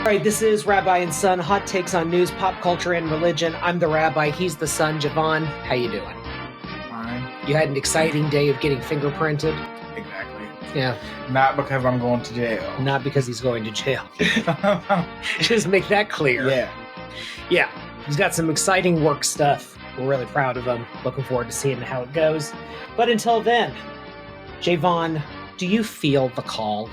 All right, this is Rabbi and Son, hot takes on news, pop culture, and religion. I'm the rabbi, he's the son. Javon, how you doing? Fine. You had an exciting day of getting fingerprinted? Exactly. Yeah. Not because I'm going to jail. Not because he's going to jail. Just make that clear. Yeah. Yeah, he's got some exciting work stuff. We're really proud of him. Looking forward to seeing how it goes. But until then, Javon, do you feel the call?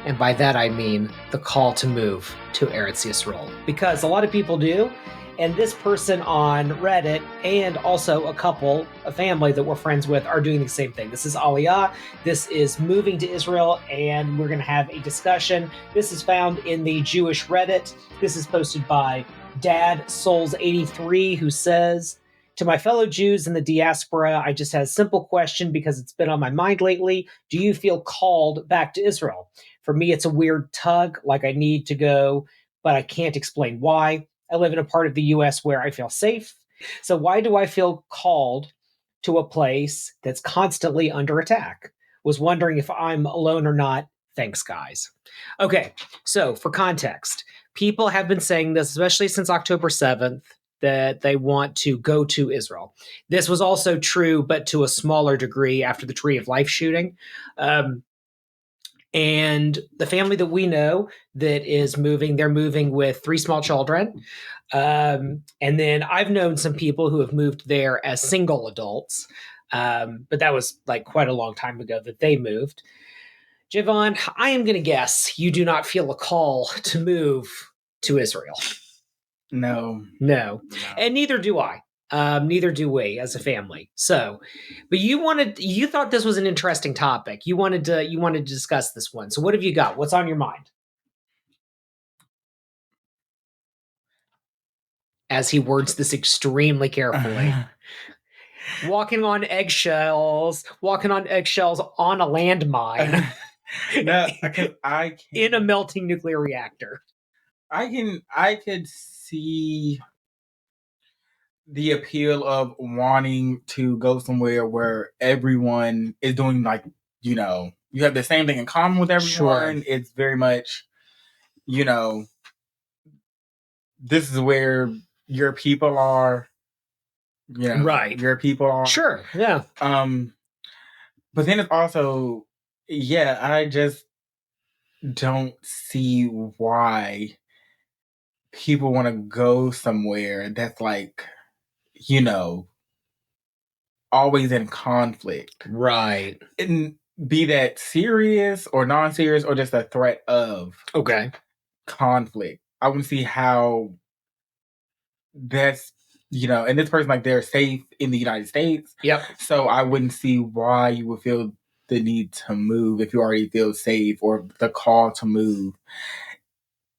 And by that I mean the call to move to Eretz Yisrael. Because a lot of people do, and this person on Reddit and also a family that we're friends with are doing the same thing. This is Aliyah, this is moving to Israel, and we're going to have a discussion. This is found in the Jewish Reddit. This is posted by Dad Souls83, who says, "To my fellow Jews in the diaspora, I just had a simple question because it's been on my mind lately. Do you feel called back to Israel? For me, it's a weird tug, like I need to go, but I can't explain why. I live in a part of the U.S. where I feel safe. So why do I feel called to a place that's constantly under attack? Was wondering if I'm alone or not. Thanks, guys." Okay, so for context, people have been saying this, especially since October 7th, that they want to go to Israel. This was also true, but to a smaller degree after the Tree of Life shooting. And the family that we know that is moving, they're moving with 3 small children. And then I've known some people who have moved there as single adults. But that was like quite a long time ago that they moved. Javon, I am going to guess you do not feel a call to move to Israel. No. And neither do I. Neither do we as a family. So, but you thought this was an interesting topic. You wanted to discuss this one. So what have you got? What's on your mind? As he words this extremely carefully. Walking on eggshells on a landmine. No, I can in a melting nuclear reactor. I could see the appeal of wanting to go somewhere where everyone is doing, like, you have the same thing in common with everyone. Sure. It's very much, this is where your people are, right. Your people are. Sure. Yeah. But then it's also, I just don't see why people want to go somewhere that's like, always in conflict. Right. And be that serious or non-serious or just a threat of conflict. I wouldn't see how that's, and this person, like, they're safe in the United States. Yep. So I wouldn't see why you would feel the need to move if you already feel safe or the call to move.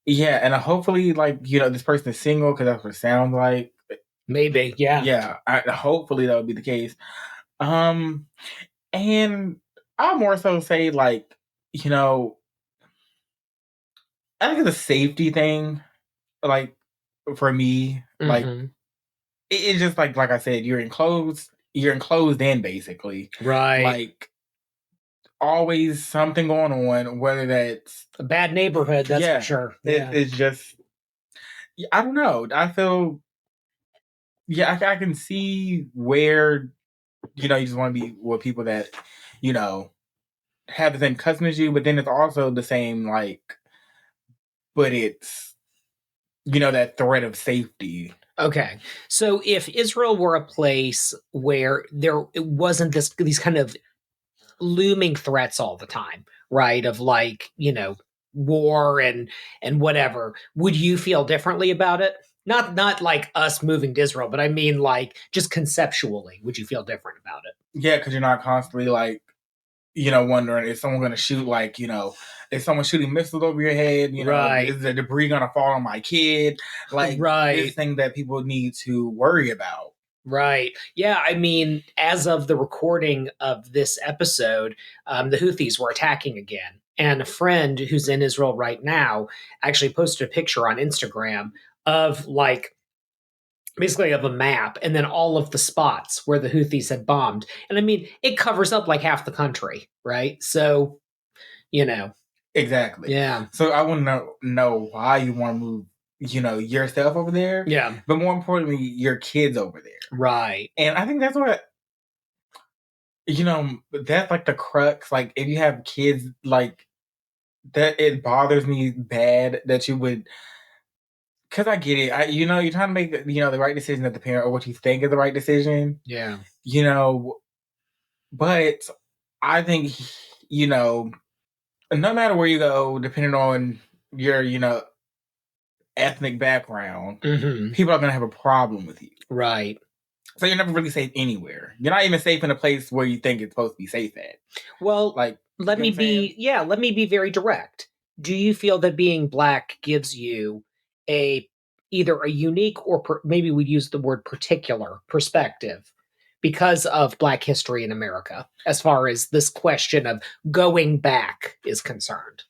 Yeah, and hopefully, like, this person is single because that's what it sounds like. Maybe, yeah. Yeah, hopefully that would be the case. And I'll more so say, like, I think it's a safety thing, like, for me. Mm-hmm. Like, it's just like I said, you're enclosed in, basically. Right. Like, always something going on, whether that's a bad neighborhood, that's for sure. It's just, I don't know. I feel, I can see where, you just want to be with people that, have the same custom as you, but then it's also the same, like, but it's, that threat of safety. Okay. So if Israel were a place where it wasn't these kind of looming threats all the time, right? Of, like, war and whatever, would you feel differently about it? Not like us moving to Israel, but I mean, like, just conceptually, would you feel different about it? Yeah, because you're not constantly, like, wondering, is someone going to shoot, like, is someone shooting missiles over your head? Right. Is the debris going to fall on my kid? Like, this thing that people need to worry about. Right. Yeah, I mean, as of the recording of this episode, the Houthis were attacking again. And a friend who's in Israel right now actually posted a picture on Instagram of, like, basically of a map and then all of the spots where the Houthis had bombed. And I mean, it covers up like half the country, right? So, Exactly. Yeah. So I want to know why you want to move, yourself over there. Yeah. But more importantly, your kids over there. Right. And I think that's what, that's like the crux. Like, if you have kids, like, that, it bothers me bad that you would, because I get it. You're trying to make, the right decision as the parent, or what you think is the right decision. Yeah. But I think, no matter where you go, depending on your, ethnic background, Mm-hmm. people are going to have a problem with you. Right. So you're never really safe anywhere. You're not even safe in a place where you think it's supposed to be safe at. Well, Like, let me be very direct. Do you feel that being Black gives you either a unique or maybe we'd use the word particular perspective because of Black history in America, as far as this question of going back is concerned?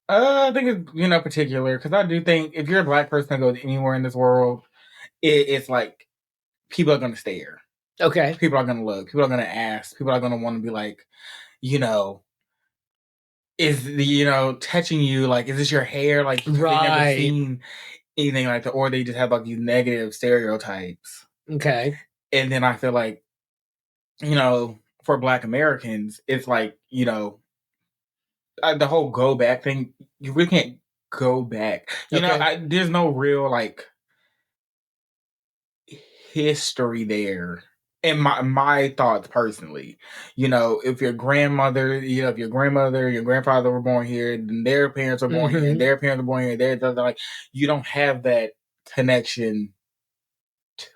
I think it's, particular, because I do think if you're a Black person that goes anywhere in this world, it's like people are going to stare. Okay. People are going to look. People are going to ask. People are going to want to be like, is touching you, like, is this your hair? Like, right. They've never seen anything like that, or they just have like these negative stereotypes. Okay. And then I feel like, for Black Americans, it's like, the whole go back thing, you really can't go back. There's no real, like, history there. In my thoughts personally, if your grandmother, if your grandmother, your grandfather were born here, then their parents were born here, and their parents were born here, they're like, you don't have that connection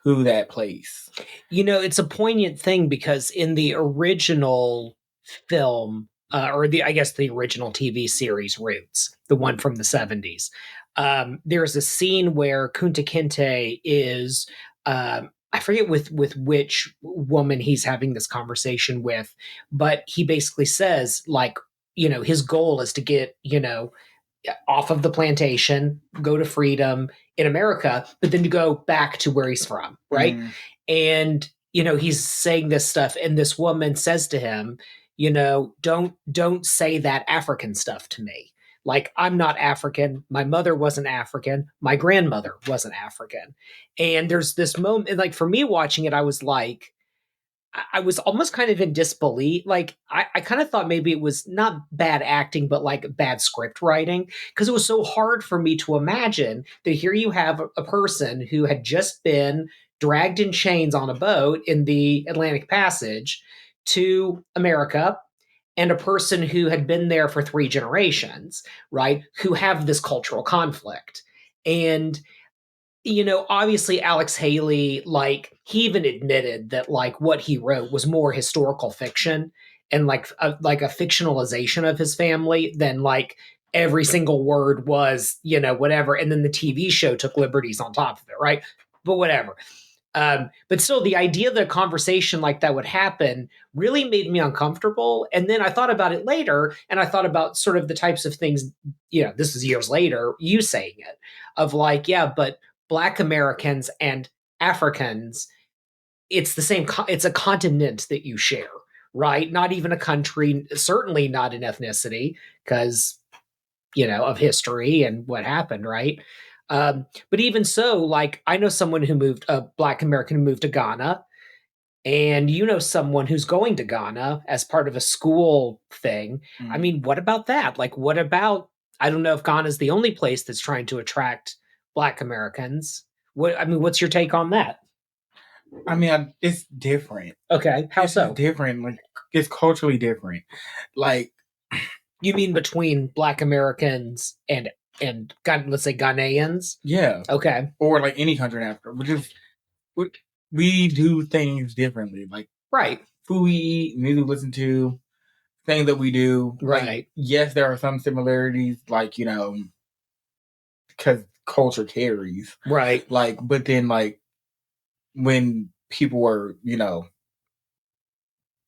to that place. It's a poignant thing because in the original film, or the original TV series Roots, the one from the 70s, there's a scene where Kunta Kinte is, I forget with which woman he's having this conversation with, but he basically says, like, his goal is to get, off of the plantation, go to freedom in America, but then to go back to where he's from, right? And he's saying this stuff, and this woman says to him, don't say that African stuff to me. Like, I'm not African. My mother wasn't African. My grandmother wasn't African. And there's this moment, like, for me watching it, I was like, I was almost kind of in disbelief. Like, I kind of thought maybe it was not bad acting, but like bad script writing, because it was so hard for me to imagine that here you have a person who had just been dragged in chains on a boat in the Atlantic Passage to America, and a person who had been there for 3 generations, right? Who have this cultural conflict. And obviously Alex Haley, like, he even admitted that, like, what he wrote was more historical fiction and like a fictionalization of his family than like every single word was, whatever. And then the TV show took liberties on top of it, right? But whatever. But still, the idea that a conversation like that would happen really made me uncomfortable. And then I thought about it later, and I thought about sort of the types of things, this is years later, you saying it, of like, yeah, but Black Americans and Africans, it's the same, it's a continent that you share, right? Not even a country, certainly not an ethnicity, because, of history and what happened, right? But even so, like, I know someone who moved, a Black American who moved to Ghana, and someone who's going to Ghana as part of a school thing. I mean, what about that? Like, what about, I don't know if Ghana's the only place that's trying to attract Black Americans. What's your take on that? I mean, it's different. Okay, how so? It's different. Like, it's culturally different. Like, you mean between Black Americans and let's say Ghanaians? Yeah. Okay. Or like any country in Africa. We do things differently. Like, right. Food we eat, music we listen to, things that we do. Right. Like, yes, there are some similarities, like, because culture carries. Right. Like, but then, like, when people were,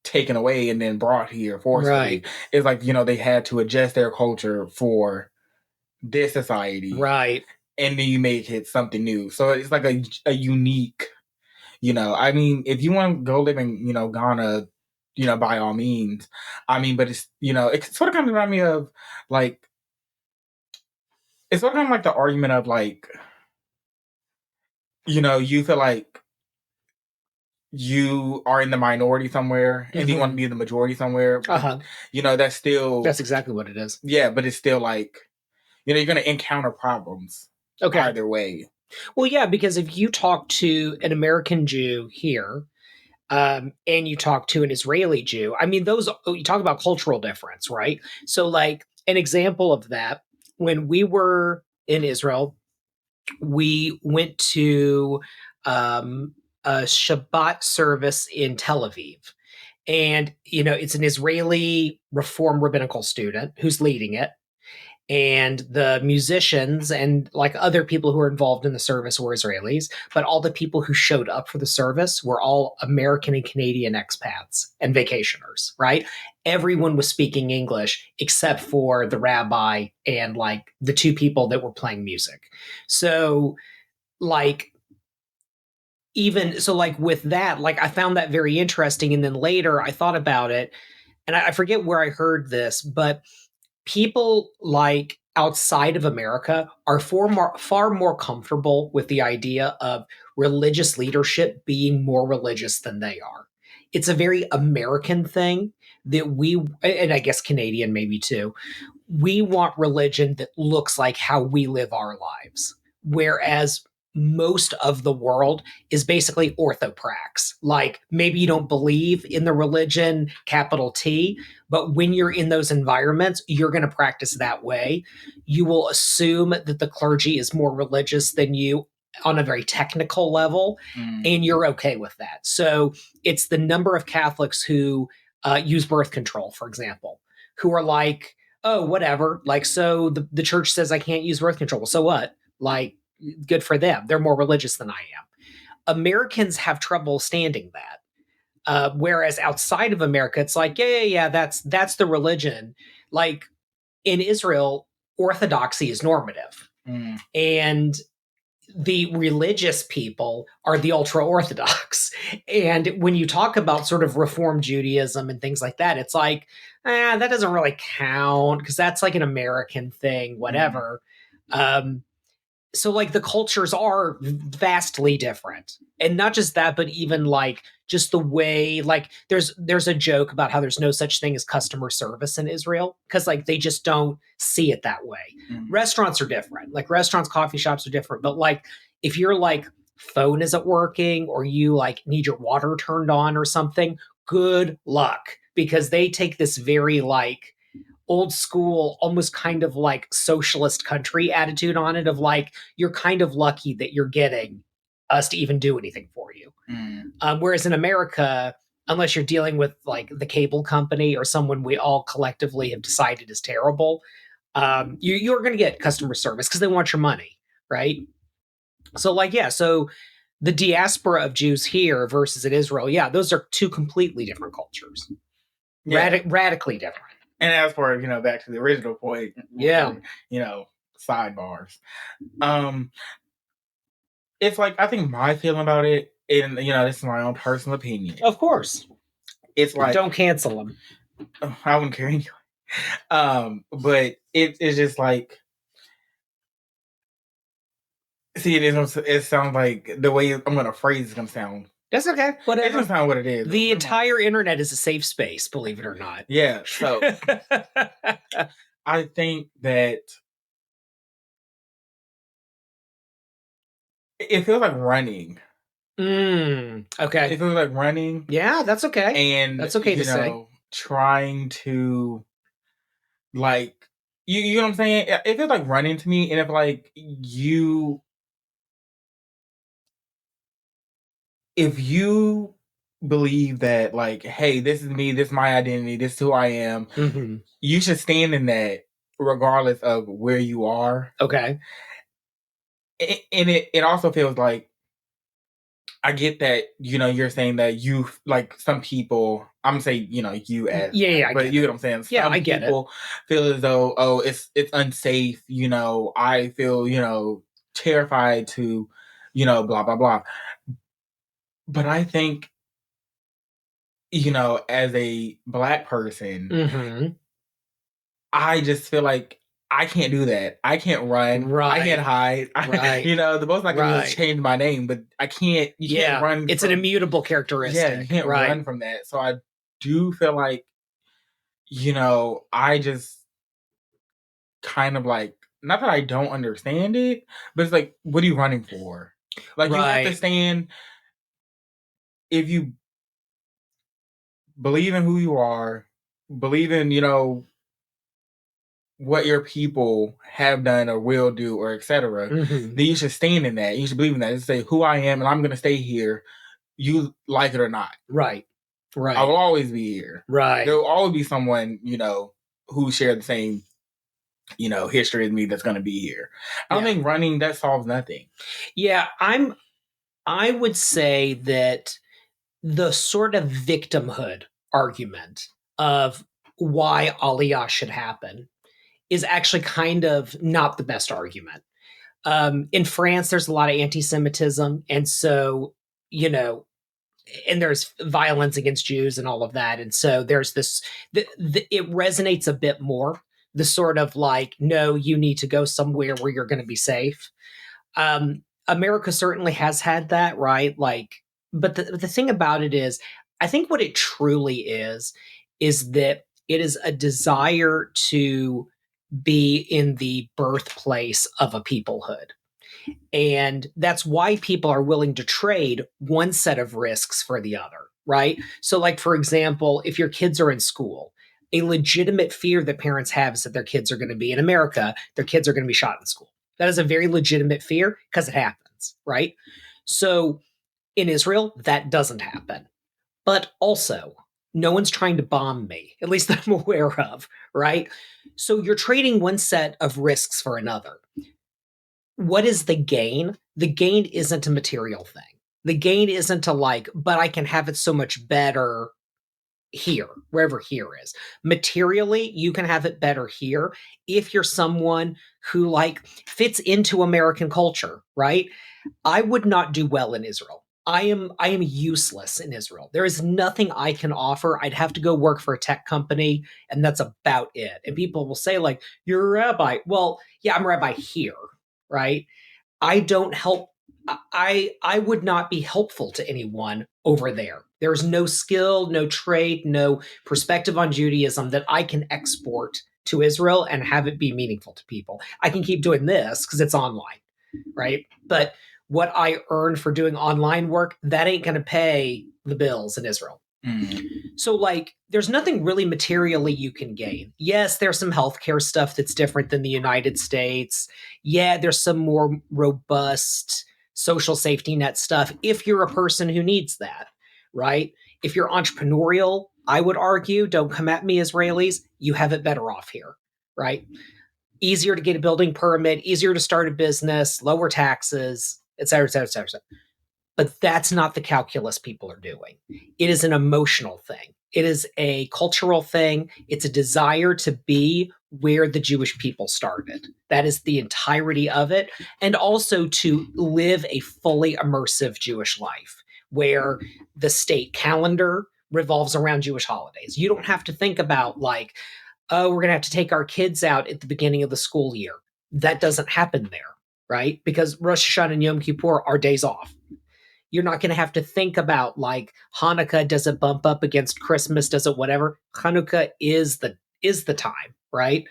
taken away and then brought here forcibly, right. It's like, they had to adjust their culture for this society. Right. And then you make it something new. So it's like a unique, I mean, if you want to go live in, Ghana, by all means. I mean, but it's, it sort of kind of remind me of like, it's sort of kind of like the argument of like, you feel like you are in the minority somewhere and you want to be in the majority somewhere. But, that's still... That's exactly what it is. Yeah, but it's still like, you're going to encounter problems either way. Well, yeah, because if you talk to an American Jew here, and you talk to an Israeli Jew, I mean, you talk about cultural difference, right? So, like, an example of that, when we were in Israel, we went to a Shabbat service in Tel Aviv. And, it's an Israeli Reform rabbinical student who's leading it. And the musicians and like other people who were involved in the service were Israelis, but all the people who showed up for the service were all American and Canadian expats and vacationers, right? Everyone was speaking English except for the rabbi and like the two people that were playing music. So like, with that, like I found that very interesting. And then later I thought about it and I forget where I heard this, but people like outside of America are far more comfortable with the idea of religious leadership being more religious than they are. It's a very American thing that and I guess Canadian maybe too, we want religion that looks like how we live our lives. Whereas most of the world is basically orthoprax. Like maybe you don't believe in the religion, capital T, but when you're in those environments, you're going to practice that way. You will assume that the clergy is more religious than you on a very technical level, and you're okay with that. So it's the number of Catholics who use birth control, for example, who are like, oh, whatever. Like, so the church says I can't use birth control. So what? Like, good for them. They're more religious than I am. Americans have trouble standing that. Whereas outside of America, it's like, yeah, that's the religion. Like in Israel, orthodoxy is normative. And the religious people are the ultra orthodox. And when you talk about sort of Reform Judaism and things like that, it's like, that doesn't really count because that's like an American thing, whatever. So like the cultures are vastly different. And not just that, but even like just the way, like there's a joke about how there's no such thing as customer service in Israel because like they just don't see it that way. Restaurants are different. Like restaurants, coffee shops are different. But like if your like phone isn't working or you like need your water turned on or something, good luck because they take this very like old school, almost kind of like socialist country attitude on it of like, you're kind of lucky that you're getting us to even do anything for you. Whereas in America, unless you're dealing with like the cable company or someone we all collectively have decided is terrible, you're going to get customer service because they want your money, right? So like, yeah, so the diaspora of Jews here versus in Israel, yeah, those are two completely different cultures. Yeah. Radically different. And as for, back to the original point, sidebars. It's like, I think my feeling about it, and, this is my own personal opinion. Of course. It's like... Don't cancel them. I wouldn't care anyway. But it's just like... See, it sounds like the way I'm going to phrase it's going to sound... That's okay. Whatever. It doesn't sound what it is. The entire internet is a safe space, believe it or not. Yeah. So I think that it feels like running. Okay. It feels like running. Yeah, that's okay. And that's okay to say. Trying to like you know what I'm saying? It feels like running to me, and if like if you believe that like, hey, this is me, this is my identity, this is who I am, you should stand in that regardless of where you are. Okay. And it also feels like, I get that, you're saying that you, like, some people, I'm gonna say, you as, yeah, but you get what I'm saying? Yeah, I get it. People feel as though, oh, it's unsafe, I feel, terrified to, blah, blah, blah. But I think as a Black person, Mm-hmm. I just feel like I can't do that. I can't run. Right. I can't hide. Right. The most I can do is Right. change my name, but I can't. You can't run. It's an immutable characteristic. Yeah, you can't right. run from that. So I do feel like, I just kind of like, not that I don't understand it, but it's like, what are you running for? Like, you have to Right. stand, if you believe in who you are, believe in, what your people have done or will do or etc., Mm-hmm. then you should stand in that. You should believe in that. Just say who I am and I'm going to stay here, you like it or not. Right. Right. I will always be here. Right. There will always be someone, who share the same, history as me that's going to be here. I don't think running, that solves nothing. Yeah, I would say that the sort of victimhood argument of why Aliyah should happen is actually kind of not the best argument. In France, there's a lot of anti-Semitism, and so, and there's violence against Jews and all of that. And so there's this, it resonates a bit more. The sort of like, no, you need to go somewhere where you're going to be safe. America certainly has had that, right? Like, but the thing about it is, I think what it truly is that it is a desire to be in the birthplace of a peoplehood. And that's why people are willing to trade one set of risks for the other, right? So, like, for example, if your kids are in school, a legitimate fear that parents have is that their kids are going to be in America, their kids are going to be shot in school. That is a very legitimate fear because it happens, right? So, in Israel, that doesn't happen. But also, no one's trying to bomb me, at least that I'm aware of, right? So, you're trading one set of risks for another. What is the gain? The gain isn't a material thing. The gain isn't a like, but I can have it so much better here, wherever here is. Materially, you can have it better here if you're someone who like fits into American culture, right? I would not do well in Israel. I am useless in Israel. There is nothing I can offer. I'd have to go work for a tech company, and that's about it. And people will say, like, you're a rabbi. Well, yeah, I'm a rabbi here, right? I don't help. I would not be helpful to anyone over there. There's no skill, no trade, no perspective on Judaism that I can export to Israel and have it be meaningful to people. I can keep doing this because it's online, right? But what I earn for doing online work, that ain't going to pay the bills in Israel. So, like, there's nothing really materially you can gain. Yes, there's some healthcare stuff that's different than the United States. Yeah, there's some more robust social safety net stuff if you're a person who needs that, right? If you're entrepreneurial, I would argue, don't come at me, Israelis, you have it better off here, right? Easier to get a building permit, easier to start a business, lower taxes, et cetera, et cetera, et cetera, et cetera. But that's not the calculus people are doing. It is an emotional thing. It is a cultural thing. It's a desire to be where the Jewish people started. That is the entirety of it. And also to live a fully immersive Jewish life where the state calendar revolves around Jewish holidays. You don't have to think about like, oh, we're going to have to take our kids out at the beginning of the school year. That doesn't happen there, right? Because Rosh Hashanah and Yom Kippur are days off. You're not going to have to think about like Hanukkah, does it bump up against Christmas, does it whatever. Hanukkah is the time, right?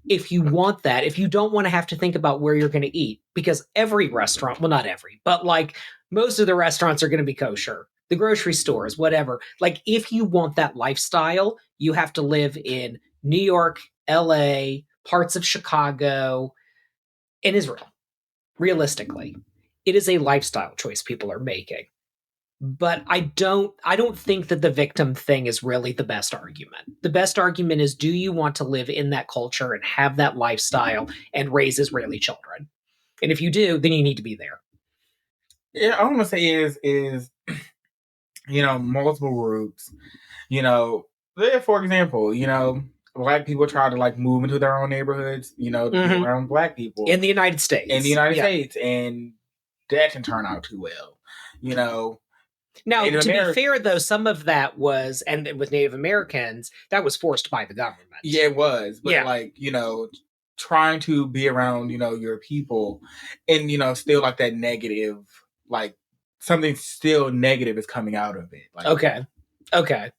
If you want that, if you don't want to have to think about where you're going to eat, because every restaurant, well, not every, but like most of the restaurants are going to be kosher, the grocery stores, whatever. Like if you want that lifestyle, you have to live in New York, LA, parts of Chicago, and Israel, realistically. It is a lifestyle choice people are making. But I don't think that the victim thing is really the best argument. The best argument is, do you want to live in that culture and have that lifestyle and raise Israeli children? And if you do, then you need to be there. Yeah, all I'm gonna say is multiple groups. For example, Black people try to like move into their own neighborhoods, to be around Black people in the United States. States, and that can turn out too well. Now, Native to be American. fair, though, some of that was, and with Native Americans, that was forced by the government. Yeah, it was. But Yeah. like, trying to be around, your people and, still like that negative, like something still negative is coming out of it. Like, Okay.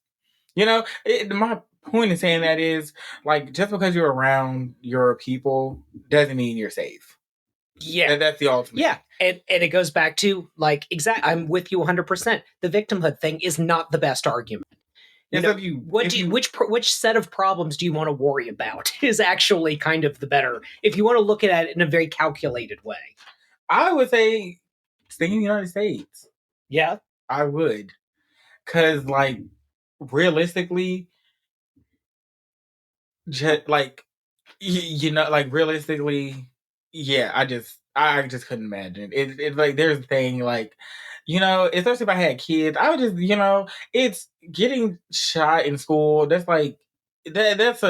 My point in saying that is like, just because you're around your people doesn't mean you're safe. Yeah. That's the ultimate. Yeah. And it goes back to like, I'm with you 100%. The victimhood thing is not the best argument. Which set of problems do you want to worry about is actually kind of the better, if you want to look at it in a very calculated way. I would say stay in the United States. Yeah. I would. Because, like, realistically, like, like, realistically, yeah, I just couldn't imagine. It's like, there's a thing, like, especially if I had kids, I would just, it's getting shot in school. That's like, that's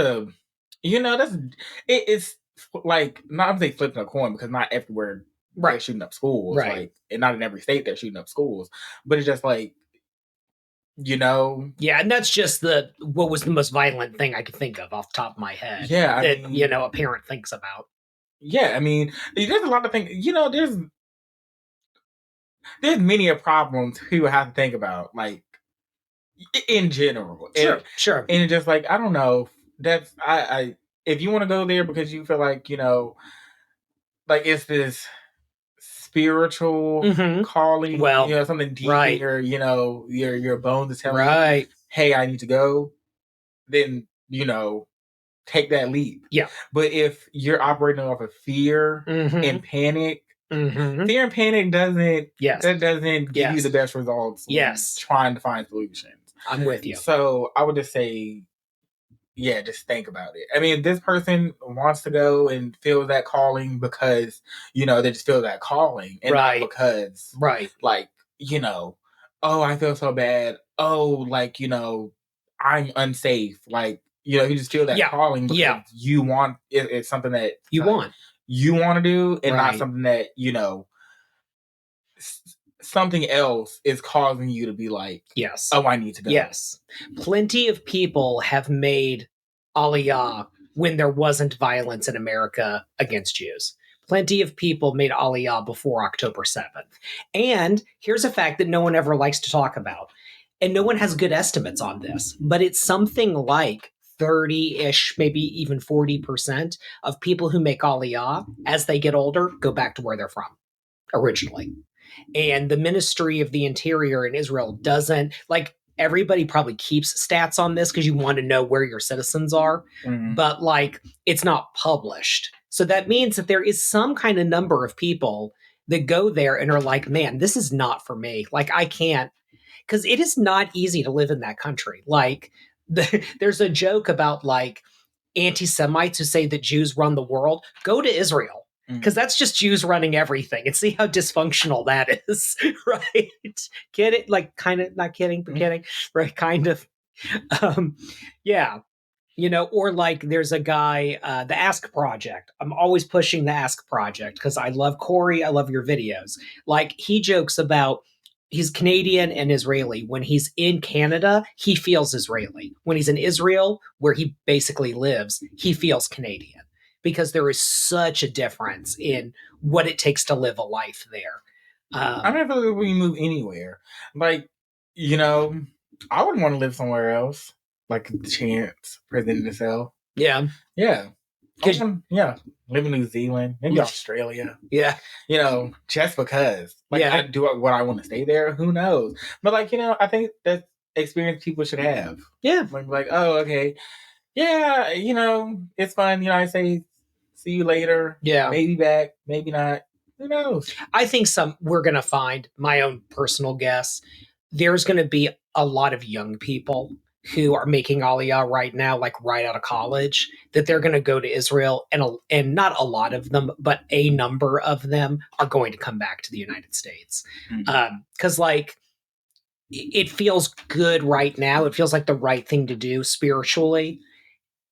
it's like, not I'm saying flipping a coin, because not everywhere they're shooting up schools. Right. Like, and not in every state they're shooting up schools. But it's just like, Yeah, and that's just what was the most violent thing I could think of off the top of my head. Yeah, a parent thinks about. Yeah, I mean, there's a lot of things. There's many problems people have to think about, like, in general. Sure. And it's just like, I don't know. That's I if you want to go there because you feel like, like it's this spiritual calling, something deep in your bones is telling you, hey, I need to go, then take that leap. Yeah. But if you're operating off of fear and panic, fear and panic doesn't give you the best results. Yes. Trying to find solutions. I'm with you. So I would just say, yeah, just think about it. I mean, this person wants to go and feel that calling because, they just feel that calling. And not because, like, oh, I feel so bad. Oh, like, I'm unsafe. Like, you just feel that calling because you want, it's something that you want to do, and not something that, something else is causing you to be like, yes, oh, I need to go. Yes. Plenty of people have made Aliyah when there wasn't violence in America against Jews. Plenty of people made Aliyah before October 7th. And here's a fact that no one ever likes to talk about. And no one has good estimates on this, but it's something like 30-ish, maybe even 40% of people who make Aliyah, as they get older, go back to where they're from originally. And the Ministry of the Interior in Israel doesn't, like, everybody probably keeps stats on this because you want to know where your citizens are, but like, it's not published. So that means that there is some kind of number of people that go there and are like, man, this is not for me. Like, I can't, because it is not easy to live in that country. Like, there's a joke about like anti-Semites who say that Jews run the world. Go to Israel. Because that's just Jews running everything, and see how dysfunctional that is, right? Get it? Like, kind of, not kidding, but kidding, right? Kind of. Yeah. Or like there's a guy, the Ask Project. I'm always pushing the Ask Project because I love Corey. I love your videos. Like, he jokes about, he's Canadian and Israeli. When he's in Canada, he feels Israeli. When he's in Israel, where he basically lives, he feels Canadian. Because there is such a difference in what it takes to live a life there. I don't feel like when you move anywhere. Like, I wouldn't want to live somewhere else. Like, the chance presented itself. Yeah. Yeah. Live in New Zealand, maybe Australia. Yeah. Just because. Like, I do what I want to stay there. Who knows? But, like, I think that's experience people should have. Yeah. Like, oh, okay. Yeah, it's fun. I say, see you later. Yeah. Maybe back, maybe not. Who knows? I think we're going to find, my own personal guess, there's going to be a lot of young people who are making Aliyah right now, like right out of college, that they're going to go to Israel, and not a lot of them, but a number of them are going to come back to the United States. Because like, it feels good right now. It feels like the right thing to do spiritually.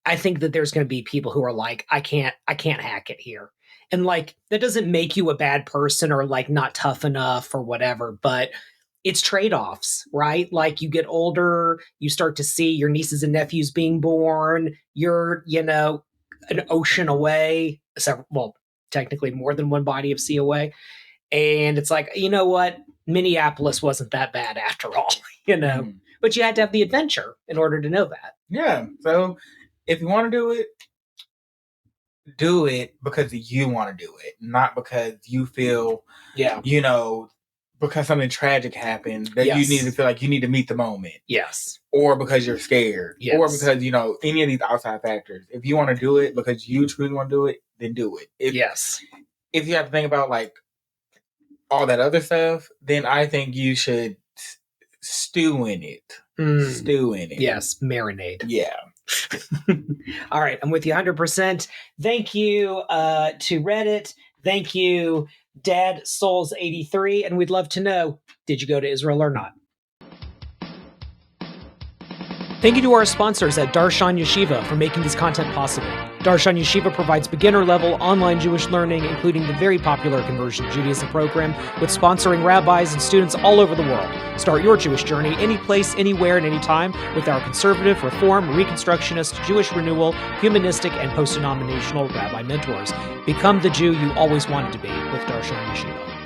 I think that there's going to be people who are like, I can't hack it here. And like, that doesn't make you a bad person or like not tough enough or whatever, but it's trade-offs, right? Like you get older, you start to see your nieces and nephews being born, you're, an ocean away, well, technically more than one body of sea away. And it's like, you know what? Minneapolis wasn't that bad after all, but you had to have the adventure in order to know that. Yeah. So if you want to do it because you want to do it, not because you feel, because something tragic happened that you need to feel like you need to meet the moment. Yes. Or because you're scared. Yes. Or because, any of these outside factors. If you want to do it because you truly want to do it, then do it. If you have to think about like all that other stuff, then I think you should stew in it. Stew in it. Yes, marinade. Yeah. All right, I'm with you 100%. Thank you to Reddit. Thank you, Dad Souls 83, and we'd love to know, did you go to Israel or not? Thank you to our sponsors at Darshan Yeshiva for making this content possible. Darshan Yeshiva provides beginner-level online Jewish learning, including the very popular Conversion to Judaism program, with sponsoring rabbis and students all over the world. Start your Jewish journey any place, anywhere, and anytime with our conservative, reform, reconstructionist, Jewish renewal, humanistic, and post-denominational rabbi mentors. Become the Jew you always wanted to be with Darshan Yeshiva.